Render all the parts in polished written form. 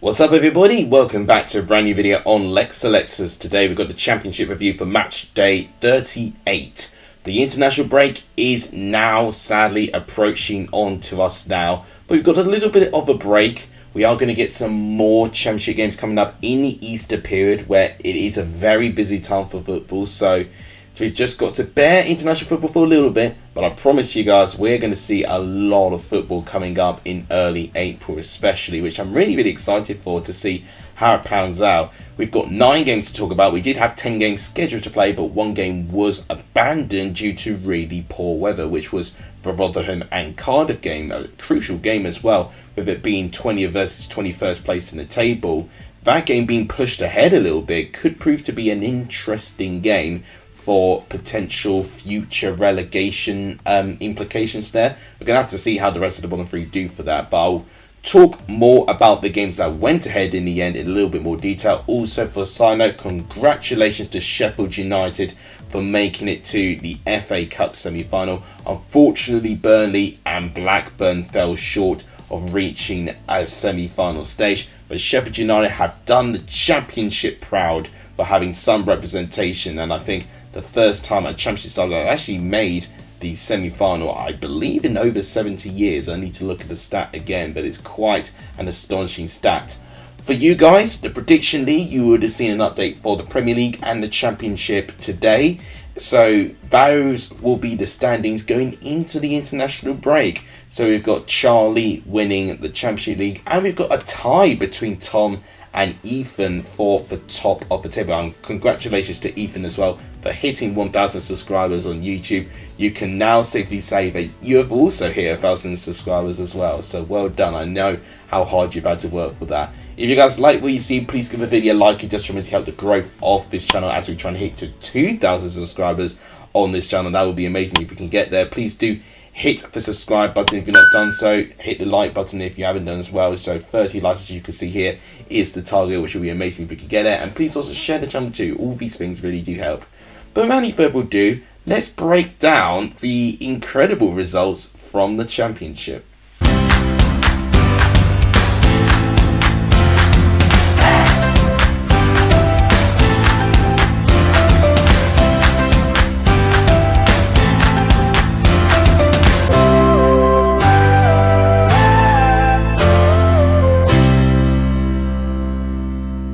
What's up everybody, welcome back to a brand new video on Lexalexus. Today we've got the championship review for match day 38. The international break is now sadly approaching on to us now, but we've got a little bit of a break. We are going to get some more championship games coming up in the Easter period where it is a very busy time for football, so we've just got to bear international football for a little bit, but I promise you guys we're going to see a lot of football coming up in early April especially, which I'm really excited for to see how it pans out. We've got 9 games to talk about. We did have 10 games scheduled to play, but 1 game was abandoned due to really poor weather, which was the Rotherham and Cardiff game, a crucial game as well, with it being 20th versus 21st place in the table. That game being pushed ahead a little bit could prove to be an interesting game for potential future relegation implications there. We're going to have to see how the rest of the bottom 3 do for that, but I'll talk more about the games that went ahead in the end in a little bit more detail. Also, for a side note, congratulations to Sheffield United for making it to the FA Cup semi-final. Unfortunately, Burnley and Blackburn fell short of reaching a semi-final stage, but Sheffield United have done the championship proud for having some representation, and I think the first time a championship side actually made the semi-final, I believe, in over 70 years. I need to look at the stat again, but it's quite an astonishing stat. For you guys, the prediction league, you would have seen an update for the Premier League and the Championship today. So those will be the standings going into the international break. So we've got Charlie winning the Championship League, and we've got a tie between Tom and Ethan for the top of the table. And congratulations to Ethan as well for hitting 1,000 subscribers on YouTube. You can now safely say that you have also hit 1,000 subscribers as well. So well done. I know how hard you've had to work for that. If you guys like what you see, please give the video a like. It just to help the growth of this channel as we try and hit to 2,000 subscribers on this channel. That would be amazing if we can get there. Please do hit the subscribe button if you're not done so. Hit the like button if you haven't done as well. So 30 likes, as you can see here, is the target, which will be amazing if we can get it. And please also share the channel too. All these things really do help. But without any further ado, let's break down the incredible results from the championship.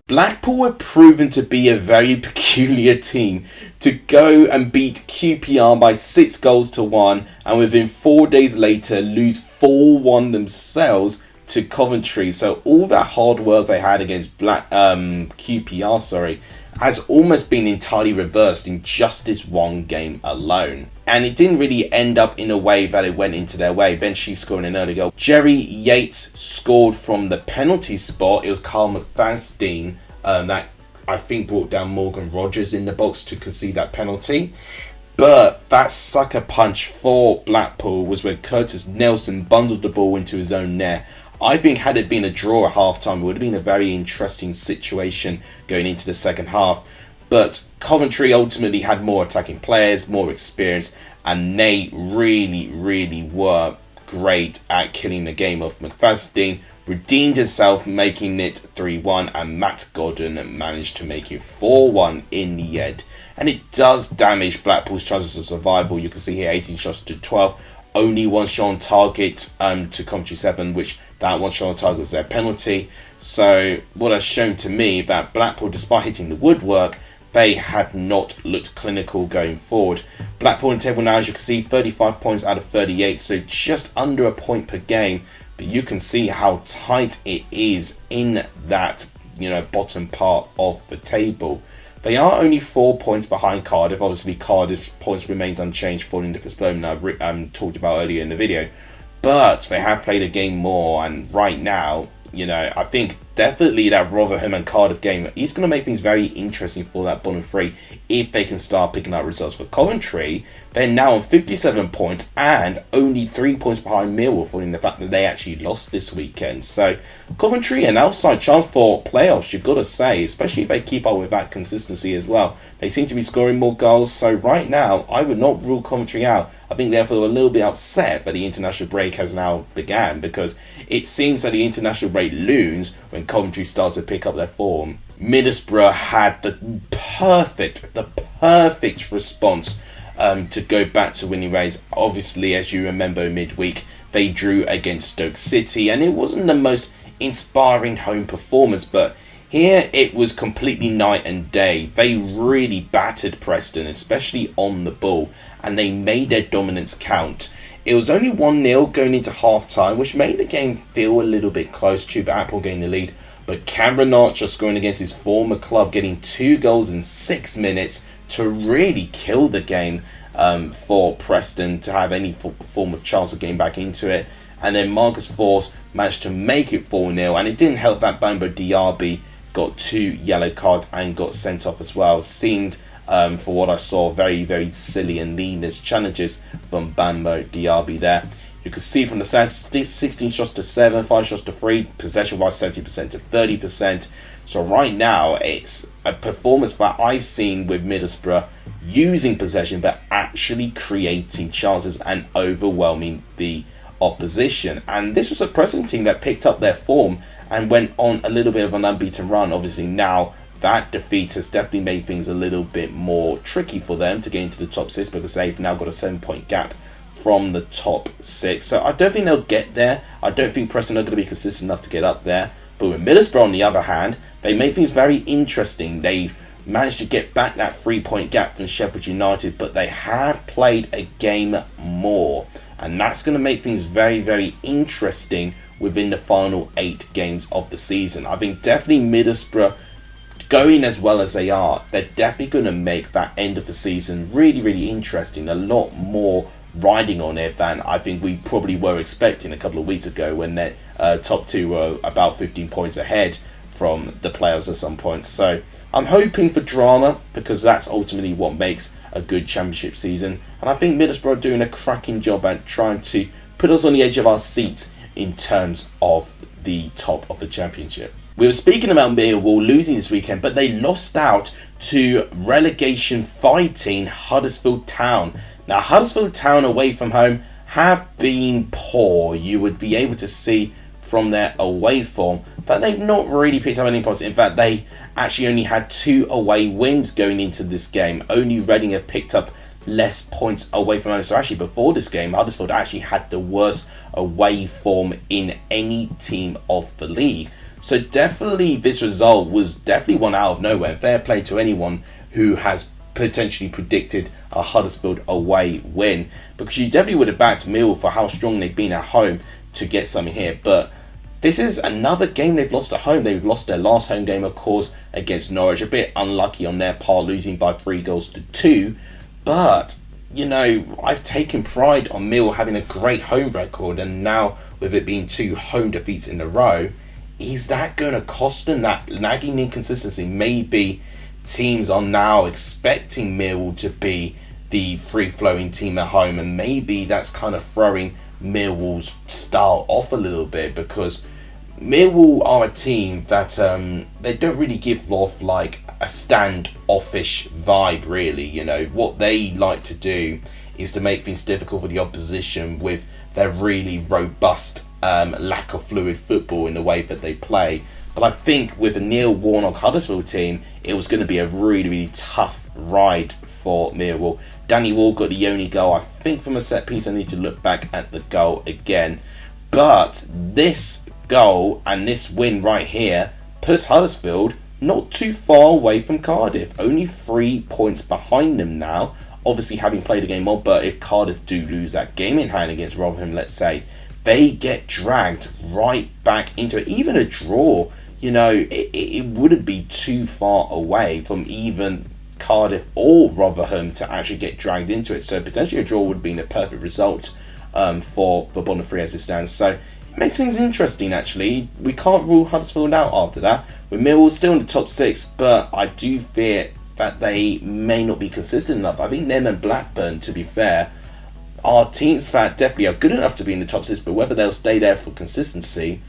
Blackpool have proven to be a very peculiar team to go and beat QPR by 6 goals to 1, and within 4 days later lose 4-1 themselves to Coventry. So all that hard work they had against QPR, has almost been entirely reversed in just this 1 game alone. And it didn't really end up in a way that it went into their way. Ben Sheaf scoring an early goal. Jerry Yates scored from the penalty spot. It was Carl McFadden that I think brought down Morgan Rogers in the box to concede that penalty. But that sucker punch for Blackpool was when Curtis Nelson bundled the ball into his own net. I think had it been a draw at half-time, it would have been a very interesting situation going into the second half. But Coventry ultimately had more attacking players, more experience, and they really were great at killing the game off. McFadden redeemed himself, making it 3-1, and Matt Godden managed to make it 4-1 in the end. And it does damage Blackpool's chances of survival. You can see here 18 shots to 12. Only 1 shot on target to Coventry 7, which that 1 shot on target was their penalty. So what has shown to me that Blackpool, despite hitting the woodwork, they had not looked clinical going forward. Blackpool in the table now, as you can see, 35 points out of 38, so just under a point per game. But you can see how tight it is in that bottom part of the table. They are only 4 points behind Cardiff. Obviously, Cardiff's points remains unchanged following the postponement I've talked about earlier in the video. But they have played a game more, and right now, I think definitely that Rotherham and Cardiff game is going to make things very interesting for that bottom 3 if they can start picking up results. For Coventry, they're now on 57 points and only 3 points behind Millwall, following the fact that they actually lost this weekend. So Coventry, an outside chance for playoffs, you've got to say, especially if they keep up with that consistency as well. They seem to be scoring more goals, so right now I would not rule Coventry out. I think therefore a little bit upset that the international break has now began, because it seems that the international break looms when Coventry started to pick up their form, Middlesbrough had the perfect response to go back to winning ways. Obviously, as you remember, midweek they drew against Stoke City, and it wasn't the most inspiring home performance, but here it was completely night and day. They really battered Preston, especially on the ball, and they made their dominance count. It was only 1-0 going into half-time, which made the game feel a little bit close. Tuba Apple getting the lead, but Cameron Archer scoring against his former club, getting 2 goals in 6 minutes to really kill the game for Preston to have any form of chance of getting back into it. And then Marcus Forss managed to make it 4-0, and it didn't help that Bambo Diaby got 2 yellow cards and got sent off as well. Seemed, for what I saw, very, very silly and needless challenges from Bambo Diaby there. You can see from the stats, 16 shots to 7, 5 shots to 3, possession-wise 70% to 30%. So right now, it's a performance that I've seen with Middlesbrough using possession, but actually creating chances and overwhelming the opposition. And this was a Preston team that picked up their form and went on a little bit of an unbeaten run. Obviously now that defeat has definitely made things a little bit more tricky for them to get into the top 6, because they've now got a 7-point gap from the top 6. So I don't think they'll get there. I don't think Preston are going to be consistent enough to get up there. But with Middlesbrough on the other hand, they make things very interesting. They've managed to get back that 3-point gap from Sheffield United, but they have played a game more. And that's going to make things very, very interesting within the final 8 games of the season. I think definitely Middlesbrough, going as well as they are, they're definitely going to make that end of the season really, really interesting. A lot more riding on it than I think we probably were expecting a couple of weeks ago, when their top 2 were about 15 points ahead from the playoffs at some point. So I'm hoping for drama, because that's ultimately what makes a good championship season. And I think Middlesbrough are doing a cracking job at trying to put us on the edge of our seats in terms of the top of the championship. We were speaking about Millwall losing this weekend, but they lost out to relegation fighting Huddersfield Town. Now, Huddersfield Town away from home have been poor. You would be able to see from their away form that they've not really picked up any points. In fact, they actually only had 2 away wins going into this game. Only Reading have picked up less points away from home. So actually before this game, Huddersfield actually had the worst away form in any team of the league. So definitely this result was definitely one out of nowhere. Fair play to anyone who has potentially predicted a Huddersfield away win, because you definitely would have backed Millwall for how strong they've been at home to get something here. But this is another game they've lost at home. They've lost their last home game, of course, against Norwich. A bit unlucky on their part, losing by 3-2. But, you know, I've taken pride on Millwall having a great home record, and now with it being 2 home defeats in a row, is that going to cost them? That nagging inconsistency? Maybe teams are now expecting Millwall to be the free-flowing team at home, and maybe that's kind of throwing Millwall's style off a little bit, because Millwall are a team that they don't really give off like a standoffish vibe, really. You know, what they like to do is to make things difficult for the opposition with their really robust lack of fluid football in the way that they play. But I think with a Neil Warnock Huddersfield team, it was going to be a really, really tough ride for Millwall. Danny Ward got the only goal, I think, from a set piece. I need to look back at the goal again. But this goal and this win right here puts Huddersfield not too far away from Cardiff. Only 3 points behind them now. Obviously having played a game more, but if Cardiff do lose that game in hand against Rotherham, let's say, they get dragged right back into it. Even a draw, you know, it wouldn't be too far away from even Cardiff or Rotherham to actually get dragged into it. So potentially a draw would have been a perfect result for bottom 3 as it stands. So it makes things interesting, actually. We can't rule Huddersfield out after that. With Millwall still in the top 6, but I do fear that they may not be consistent enough. I think them and Blackburn, to be fair, are teams that definitely are good enough to be in the top 6, but whether they'll stay there for consistency,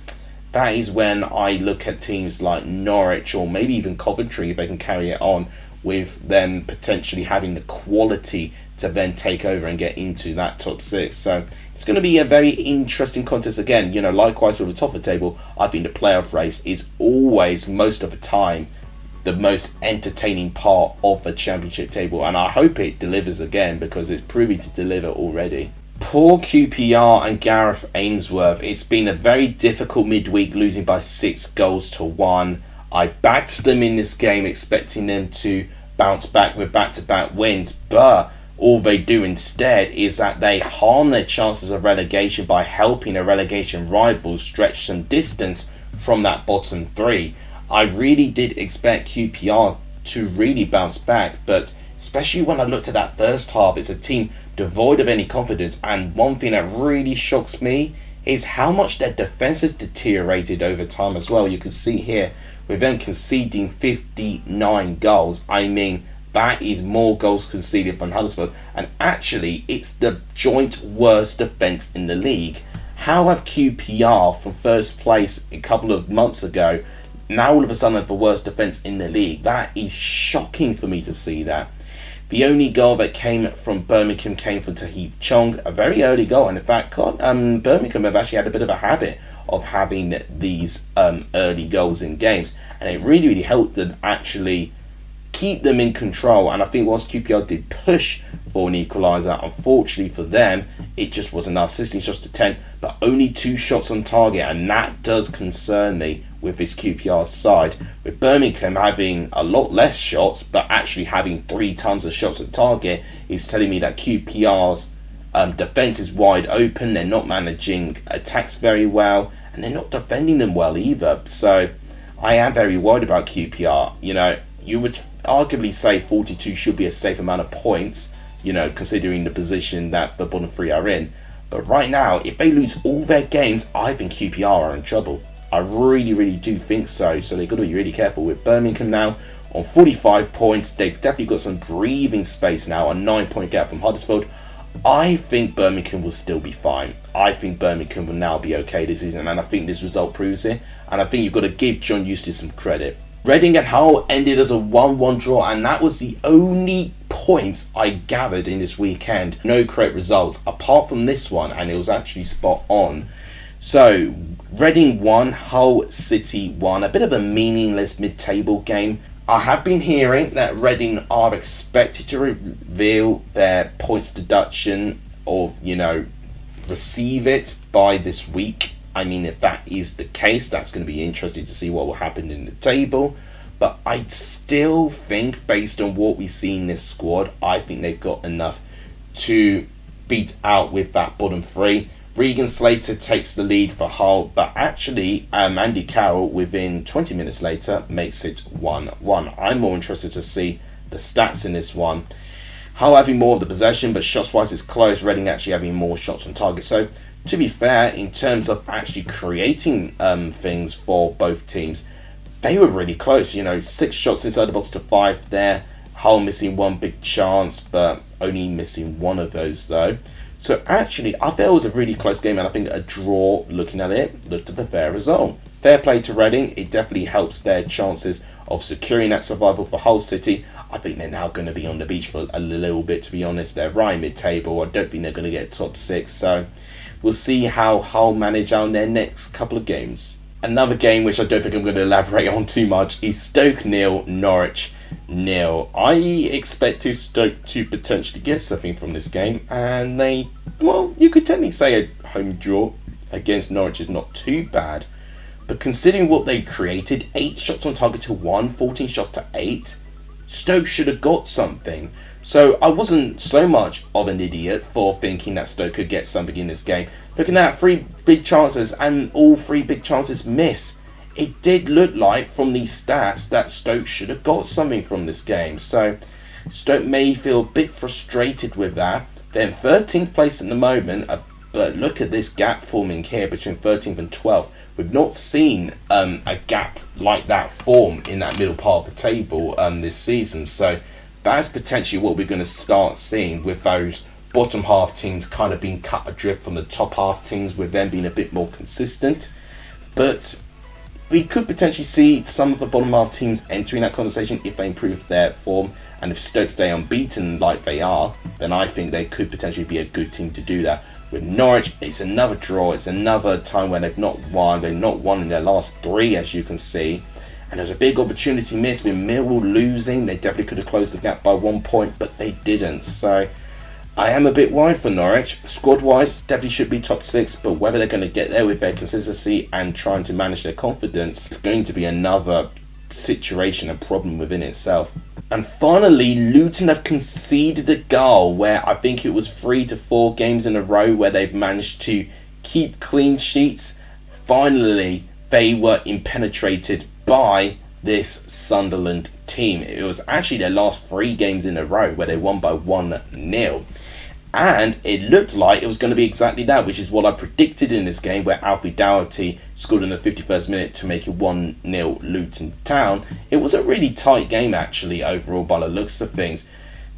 that is when I look at teams like Norwich or maybe even Coventry, if they can carry it on with them potentially having the quality to then take over and get into that top 6. So it's going to be a very interesting contest again. Likewise with the top of the table, I think the playoff race is always, most of the time, the most entertaining part of the championship table, and I hope it delivers again because it's proving to deliver already. Poor QPR and Gareth Ainsworth. It's been a very difficult midweek, losing by 6-1. I backed them in this game expecting them to bounce back with back-to-back wins, but all they do instead is that they harm their chances of relegation by helping a relegation rival stretch some distance from that bottom 3. I really did expect QPR to really bounce back, but especially when I looked at that first half, it's a team devoid of any confidence, and one thing that really shocks me is how much their defence has deteriorated over time as well. You can see here, with them conceding 59 goals, I mean, that is more goals conceded from Huddersfield, and actually it's the joint worst defence in the league. How have QPR from first place a couple of months ago now all of a sudden have the worst defence in the league? That is shocking for me to see that. The only goal that came from Birmingham came from Tahith Chong, a very early goal, and in fact Birmingham have actually had a bit of a habit of having these early goals in games, and it really helped them actually keep them in control. And I think whilst QPR did push for an equaliser, unfortunately for them it just wasn't enough. 16 shots to 10, but only 2 shots on target, and that does concern me with this QPR side, with Birmingham having a lot less shots but actually having 3 tons of shots on target. Is telling me that QPR's defence is wide open. They're not managing attacks very well, and they're not defending them well either. So I am very worried about QPR. You would arguably say 42 should be a safe amount of points, considering the position that the bottom 3 are in. But right now, if they lose all their games, I think QPR are in trouble. I really do think so. So they've got to be really careful. With Birmingham now on 45 points, they've definitely got some breathing space now, a 9-point gap from Huddersfield. I think Birmingham will still be fine. I think Birmingham will now be okay this season, and I think this result proves it. And I think you've got to give John Eustace some credit. Reading and Hull ended as a 1-1 draw, and that was the only points I gathered in this weekend. No correct results apart from this one, and it was actually spot on. So Reading won, Hull City won. A bit of a meaningless mid-table game. I have been hearing that Reading are expected to reveal their points deduction, or receive it by this week. I mean, if that is the case, that's going to be interesting to see what will happen in the table. But I still think, based on what we see in this squad, I think they've got enough to beat out with that bottom 3. Regan Slater takes the lead for Hull, but actually Andy Carroll within 20 minutes later makes it 1-1. I'm more interested to see the stats in this one. Hull having more of the possession, but shots wise it's close. Reading actually having more shots on target. So to be fair, in terms of actually creating things for both teams, they were really close. 6 shots inside the box to 5 there. Hull missing 1 big chance, but only missing 1 of those though. So actually, I thought it was a really close game, and I think a draw, looking at it, looked at a fair result. Fair play to Reading. It definitely helps their chances of securing that survival. For Hull City, I think they're now going to be on the beach for a little bit, to be honest. They're right mid-table. I don't think they're going to get top 6. So we'll see how Hull manage on their next couple of games. Another game which I don't think I'm going to elaborate on too much is Stoke 0, Norwich 0. I expected Stoke to potentially get something from this game, and you could technically say a home draw against Norwich is not too bad. But considering what they created, 8 shots on target to 1, 14 shots to 8, Stoke should have got something. So I wasn't so much of an idiot for thinking that Stoke could get something in this game. Looking at 3 big chances and all 3 big chances miss, it did look like from these stats that Stoke should have got something from this game. So Stoke may feel a bit frustrated with that. They're in 13th place at the moment, but look at this gap forming here between 13th and 12th. We've not seen a gap like that form in that middle part of the table this season. So that's potentially what we're going to start seeing, with those bottom half teams kind of being cut adrift from the top half teams, with them being a bit more consistent. But we could potentially see some of the bottom half teams entering that conversation if they improve their form. And if Stoke stay unbeaten like they are, then I think they could potentially be a good team to do that. With Norwich, it's another draw. It's another time where they've not won. They've not won in their last 3, as you can see. And there's a big opportunity missed with Millwall losing. They definitely could have closed the gap by 1 point, but they didn't. So I am a bit worried for Norwich. Squad-wise, definitely should be top 6, but whether they're going to get there with their consistency and trying to manage their confidence, it's going to be another situation, a problem within itself. And finally, Luton have conceded a goal where I think it was 3 to 4 games in a row where they've managed to keep clean sheets. Finally, they were impenetrated by this Sunderland team. It was actually their last 3 games in a row where they won by 1-0. And it looked like it was going to be exactly that, which is what I predicted in this game, where Alfie Doherty scored in the 51st minute to make it 1-0 Luton Town. It was a really tight game, actually, overall, by the looks of things.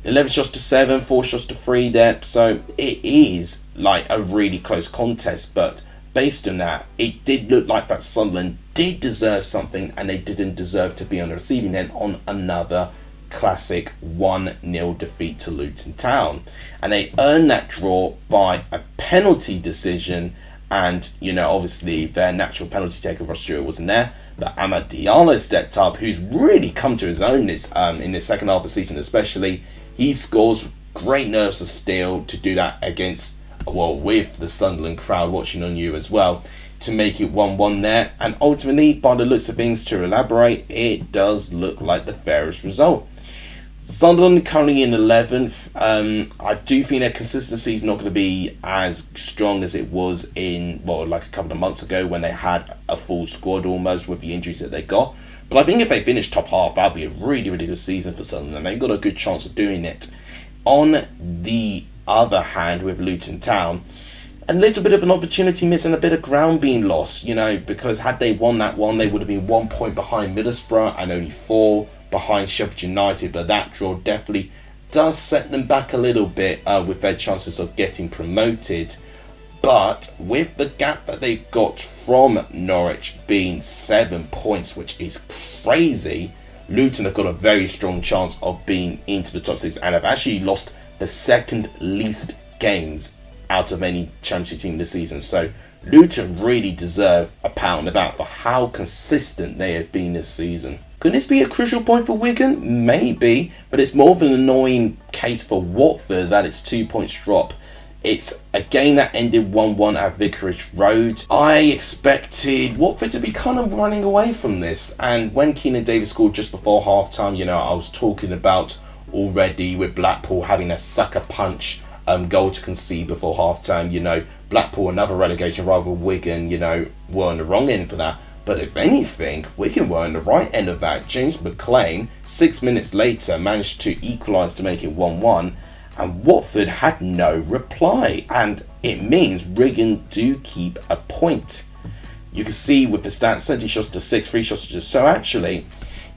11 shots to 7, 4 shots to 3 there. So it is like a really close contest, but based on that, it did look like that Sunderland did deserve something, and they didn't deserve to be on the receiving end on another classic 1-0 defeat to Luton Town. And they earned that draw by a penalty decision, and obviously their natural penalty taker Ross Stewart wasn't there, but Amad Diallo stepped up, who's really come to his own in the second half of the season especially. He scores, great nerves of steel to do that against, with the Sunderland crowd watching on you as well, to make it 1-1 there. And ultimately, by the looks of things, to elaborate, it does look like the fairest result. Sunderland currently in 11th. I do think their consistency is not going to be as strong as it was in, like a couple of months ago when they had a full squad almost with the injuries that they got. But I think if they finish top half, that'll be a really, really good season for Sunderland, and they've got a good chance of doing it. On the other hand, with Luton Town, a little bit of an opportunity miss and a bit of ground being lost, because had they won that one, they would have been 1 point behind Middlesbrough and only 4 behind Sheffield United. But that draw definitely does set them back a little bit with their chances of getting promoted. But with the gap that they've got from Norwich being 7 points, which is crazy, Luton have got a very strong chance of being into the top 6, and have actually lost the second least games out of any championship team this season. So Luton really deserve a pat on the back for how consistent they have been this season. Could this be a crucial point for Wigan? Maybe, but it's more of an annoying case for Watford that it's 2 points drop. It's a game that ended 1-1 at Vicarage Road. I expected Watford to be kind of running away from this, and when Keenan Davis scored just before half-time, I was talking about already with Blackpool having a sucker punch goal to concede before half-time. Blackpool, another relegation rival, Wigan, were on the wrong end for that. But if anything, Wigan were on the right end of that. James McLean, 6 minutes later, managed to equalise to make it 1-1. And Watford had no reply. And it means Wigan do keep a point. You can see with the stats, 17 shots to 6, 3 shots to 2. So actually,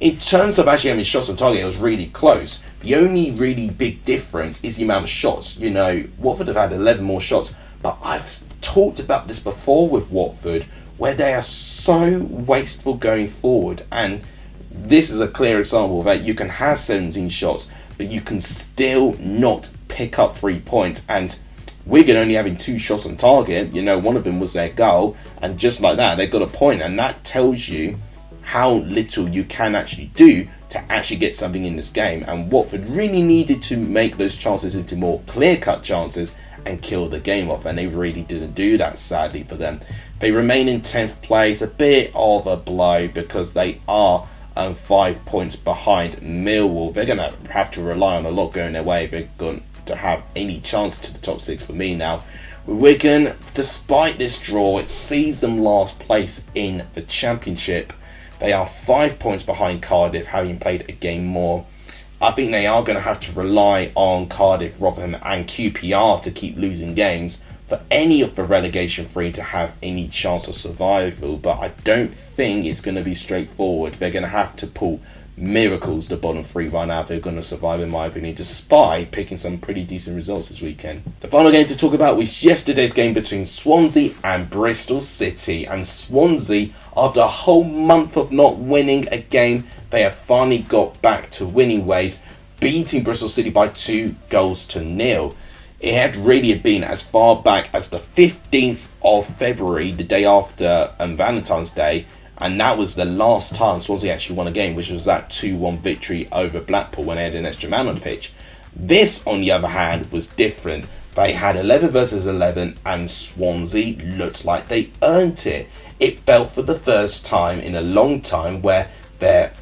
in terms of actually having shots on target, it was really close. The only really big difference is the amount of shots. Watford have had 11 more shots. But I've talked about this before with Watford, where they are so wasteful going forward. And this is a clear example that you can have 17 shots, but you can still not pick up 3 points. And Wigan only having 2 shots on target, one of them was their goal, and just like that, they got a point. And that tells you how little you can actually do to actually get something in this game. And Watford really needed to make those chances into more clear-cut chances and kill the game off, and they really didn't do that, sadly for them. They remain in 10th place, a bit of a blow because they are 5 points behind Millwall. They're going to have to rely on a lot going their way if they're going to have any chance to the top 6 for me now. With Wigan, despite this draw, it sees them last place in the Championship. They are 5 points behind Cardiff, having played a game more. I think they are going to have to rely on Cardiff, Rotherham and QPR to keep losing games. for any of the relegation three to have any chance of survival, but I don't think it's going to be straightforward. They're going to have to pull miracles, the bottom three right now, they're going to survive, in my opinion, despite picking some pretty decent results this weekend. The final game to talk about was yesterday's game between Swansea and Bristol City. And Swansea, after a whole month of not winning a game, they have finally got back to winning ways, beating Bristol City by 2-0. It had really been as far back as the 15th of February, the day after Valentine's Day, and that was the last time Swansea actually won a game, which was that 2-1 victory over Blackpool when they had an extra man on the pitch. This, on the other hand, was different. They had 11 versus 11, and Swansea looked like they earned it. It felt for the first time in a long time where their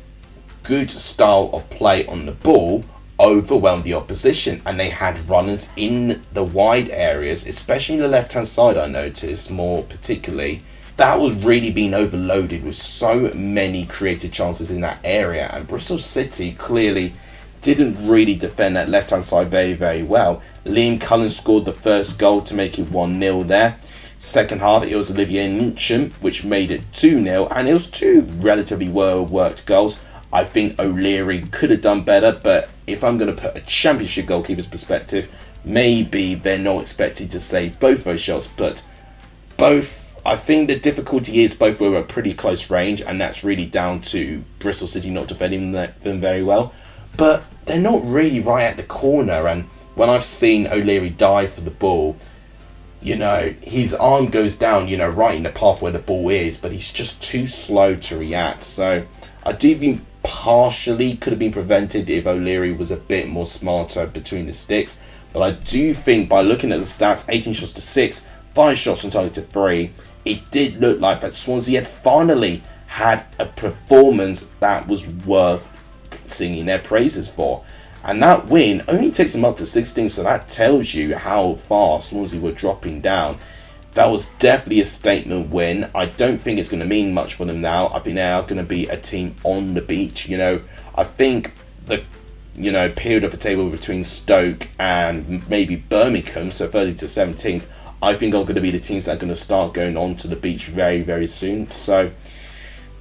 good style of play on the ball overwhelmed the opposition, and they had runners in the wide areas, especially in the left-hand side, I noticed more particularly. That was really being overloaded with so many created chances in that area, and Bristol City clearly didn't really defend that left-hand side very, very well. Liam Cullen scored the first goal to make it 1-0 there. Second half, it was Olivier Ntcham, which made it 2-0, and it was two relatively well-worked goals. I think O'Leary could have done better, but if I'm going to put a championship goalkeeper's perspective, maybe they're not expected to save both those shots, but both, I think the difficulty is both were at pretty close range, and that's really down to Bristol City not defending them very well. But they're not really right at the corner, and when I've seen O'Leary dive for the ball, you know, his arm goes down, you know, right in the path where the ball is, but he's just too slow to react. So I do think partially could have been prevented if O'Leary was a bit more smarter between the sticks. But I do think by looking at the stats, 18 shots to 6, 5 shots on target to 3, it did look like that Swansea had finally had a performance that was worth singing their praises for. And that win only takes them up to 16, so that tells you how far Swansea were dropping down. That was definitely a statement win. I don't think it's going to mean much for them now. I think they are going to be a team on the beach. You know, I think the period of the table between Stoke and maybe Birmingham, so 30th to 17th, I think are going to be the teams that are going to start going on to the beach very, very soon. So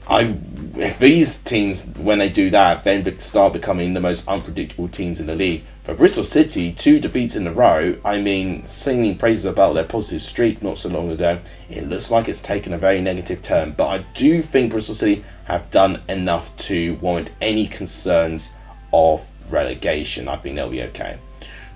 if these teams, when they do that, then start becoming the most unpredictable teams in the league. For Bristol City, 2 defeats in a row, I mean, singing praises about their positive streak not so long ago, it looks like it's taken a very negative turn. But I do think Bristol City have done enough to warrant any concerns of relegation. I think they'll be okay.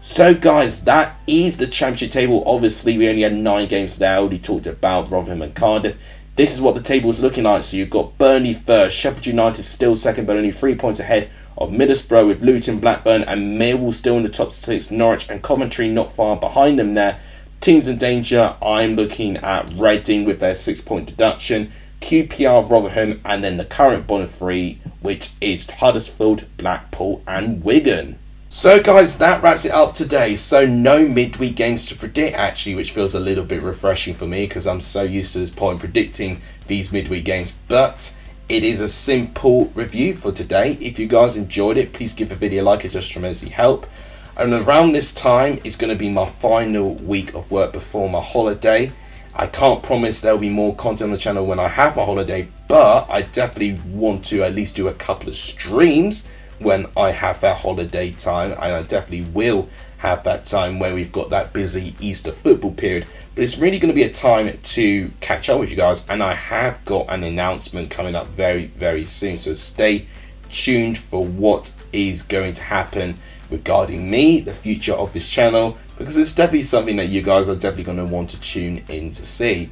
So guys, that is the championship table. Obviously, we only had 9 games today. I already talked about Rotherham and Cardiff. This is what the table is looking like. So you've got Burnley first, Sheffield United still second, but only 3 points ahead of Middlesbrough, with Luton, Blackburn and Millwall still in the top 6. Norwich and Coventry not far behind them there. Teams in danger, I'm looking at Reading with their 6-point deduction, QPR, Rotherham, and then the current bottom 3, which is Huddersfield, Blackpool and Wigan. So guys, that wraps it up today. So no midweek games to predict actually, which feels a little bit refreshing for me because I'm so used to this point predicting these midweek games. But it is a simple review for today. If you guys enjoyed it, please give the video a like, it just tremendously help. And around this time is going to be my final week of work before my holiday. I can't promise there'll be more content on the channel when I have my holiday, but I definitely want to at least do a couple of streams when I have that holiday time, and I definitely will have that time where we've got that busy Easter football period. But it's really going to be a time to catch up with you guys, and I have got an announcement coming up very, very soon, so stay tuned for what is going to happen regarding me, the future of this channel, because it's definitely something that you guys are definitely going to want to tune in to see.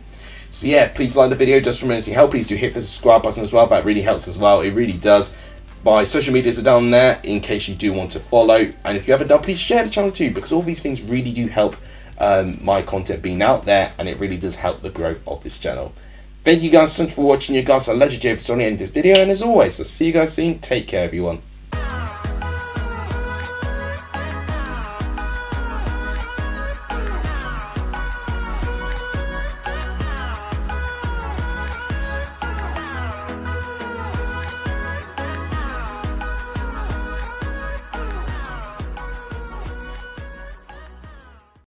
So yeah, please like the video, just tremendously help. Please do hit the subscribe button as well, that really helps as well, it really does. My social medias are down there in case you do want to follow, and if you haven't done, please share the channel too, because all these things really do help my content being out there, and it really does help the growth of this channel. Thank you guys so much for watching. You guys are legendary for the end of this video, and as always, I'll see you guys soon. Take care, everyone.